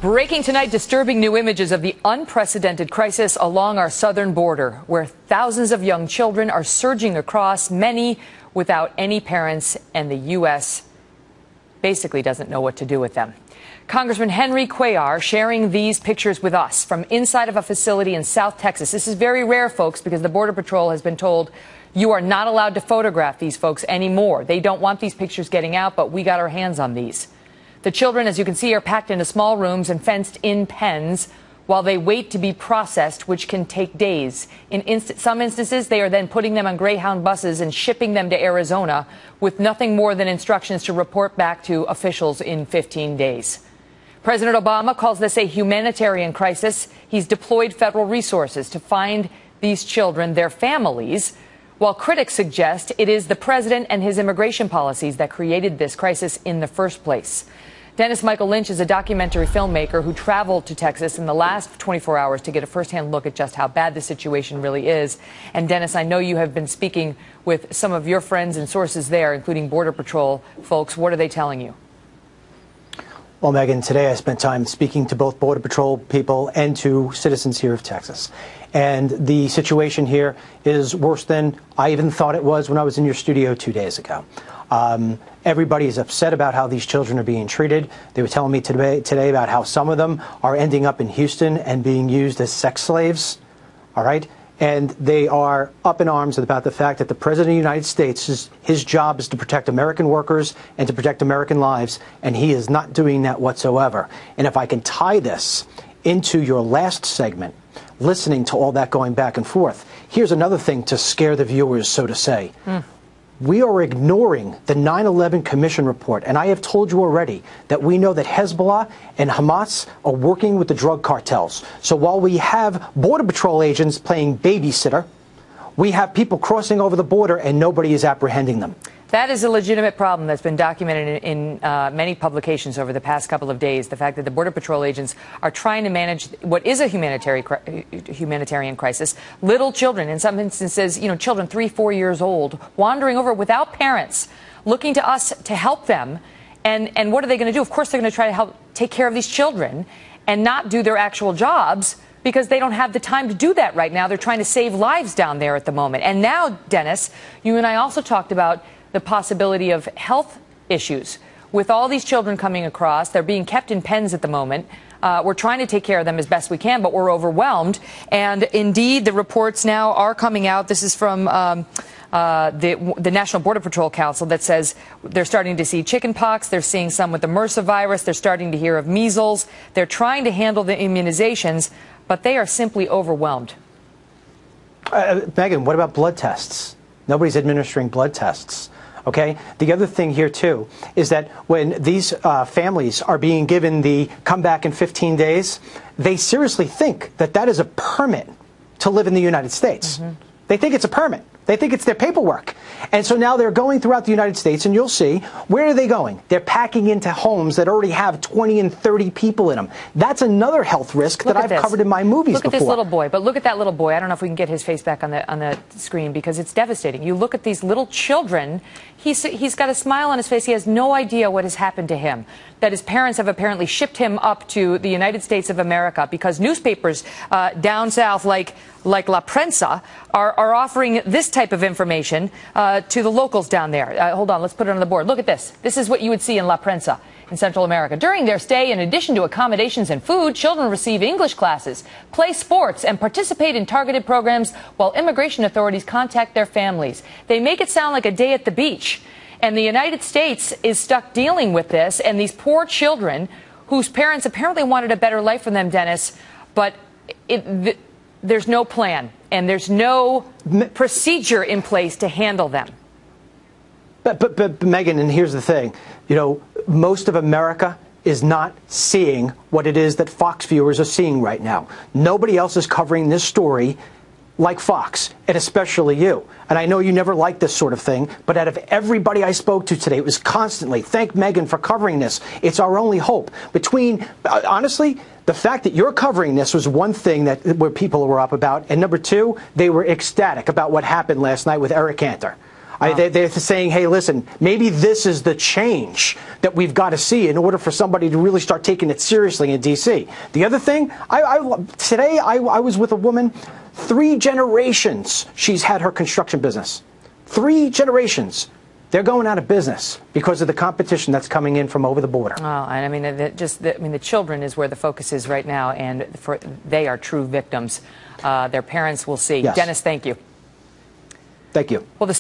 Breaking tonight, disturbing new images of the unprecedented crisis along our southern border, where thousands of young children are surging across, many without any parents, and the U.S. basically doesn't know what to do with them. Congressman Henry Cuellar sharing these pictures with us from inside of a facility in South Texas. This is very rare, folks, because the Border Patrol has been told you are not allowed to photograph these folks anymore. They don't want these pictures getting out, but we got our hands on these. The children, as you can see, are packed into small rooms and fenced in pens while they wait to be processed, which can take days. In some instances, they are then putting them on Greyhound buses and shipping them to Arizona with nothing more than instructions to report back to officials in 15 days. President Obama calls this a humanitarian crisis. He's deployed federal resources to find these children, their families, while critics suggest it is the president and his immigration policies that created this crisis in the first place. Dennis Michael Lynch is a documentary filmmaker who traveled to Texas in the last 24 hours to get a firsthand look at just how bad the situation really is. And Dennis, I know you have been speaking with some of your friends and sources there, including Border Patrol folks. What are they telling you? Well, Megan, today I spent time speaking to both Border Patrol people and to citizens here of Texas. And the situation here is worse than I even thought it was when I was in your studio 2 days ago. Everybody is upset about how these children are being treated. They were telling me today about how some of them are ending up in Houston and being used as sex slaves. All right. And they are up in arms about the fact that the President of the United States, his job is to protect American workers and to protect American lives, and he is not doing that whatsoever. And if I can tie this into your last segment, listening to all that going back and forth, here's another thing to scare the viewers, so to say. We are ignoring the 9/11 Commission report, and I have told you already that we know that Hezbollah and Hamas are working with the drug cartels. So while we have Border Patrol agents playing babysitter, we have people crossing over the border and nobody is apprehending them. That is a legitimate problem that's been documented in many publications over the past couple of days. The fact that the Border Patrol agents are trying to manage what is a humanitarian crisis. Little children, in some instances, children 3-4 years old, wandering over without parents, looking to us to help them. And what are they going to do? Of course, they're going to try to help take care of these children and not do their actual jobs, because they don't have the time to do that right now. They're trying to save lives down there at the moment. And now, Dennis, you and I also talked about the possibility of health issues. With all these children coming across, they're being kept in pens at the moment. We're trying to take care of them as best we can, but we're overwhelmed. And indeed, the reports now are coming out. This is from the National Border Patrol Council that says they're starting to see chickenpox. They're seeing some with the MRSA virus. They're starting to hear of measles. They're trying to handle the immunizations, but they are simply overwhelmed. Megan, what about blood tests? Nobody's administering blood tests. OK, the other thing here, too, is that when these families are being given the come back in 15 days, they seriously think that that is a permit to live in the United States. They think it's a permit. They think it's their paperwork. And so now they're going throughout the United States, and you'll see, where are they going? They're packing into homes that already have 20 and 30 people in them. That's another health risk that I've covered in my movies before. Look at this little boy, but look at that little boy. I don't know if we can get his face back on the screen, because it's devastating. You look at these little children. He's got a smile on his face. He has no idea what has happened to him, that his parents have apparently shipped him up to the United States of America because newspapers down south like La Prensa are offering this type of information to the locals down there. Hold on, let's put it on the board. Look at this. This is what you would see in La Prensa in Central America. During their stay, in addition to accommodations and food, children receive English classes, play sports, and participate in targeted programs while immigration authorities contact their families. They make it sound like a day at the beach. And the United States is stuck dealing with this, and these poor children whose parents apparently wanted a better life for them, Dennis, but there's no plan and there's no procedure in place to handle them. But Megan, and here's the thing, most of America is not seeing what it is that Fox viewers are seeing right now. Nobody else is covering this story like Fox, and especially you. And I know you never like this sort of thing, but out of everybody I spoke to today, it was constantly, thank Megan for covering this. It's our only hope. Honestly, the fact that you're covering this was one thing where people were up about. And number two, they were ecstatic about what happened last night with Eric Cantor. They're saying, hey, listen, maybe this is the change that we've got to see in order for somebody to really start taking it seriously in D.C. The other thing, today I was with a woman, 3 generations she's had her construction business. 3 generations. They're going out of business because of the competition that's coming in from over the border. Oh, and I mean, the children is where the focus is right now, and they are true victims. Their parents will see. Yes. Dennis, thank you. Thank you. Well,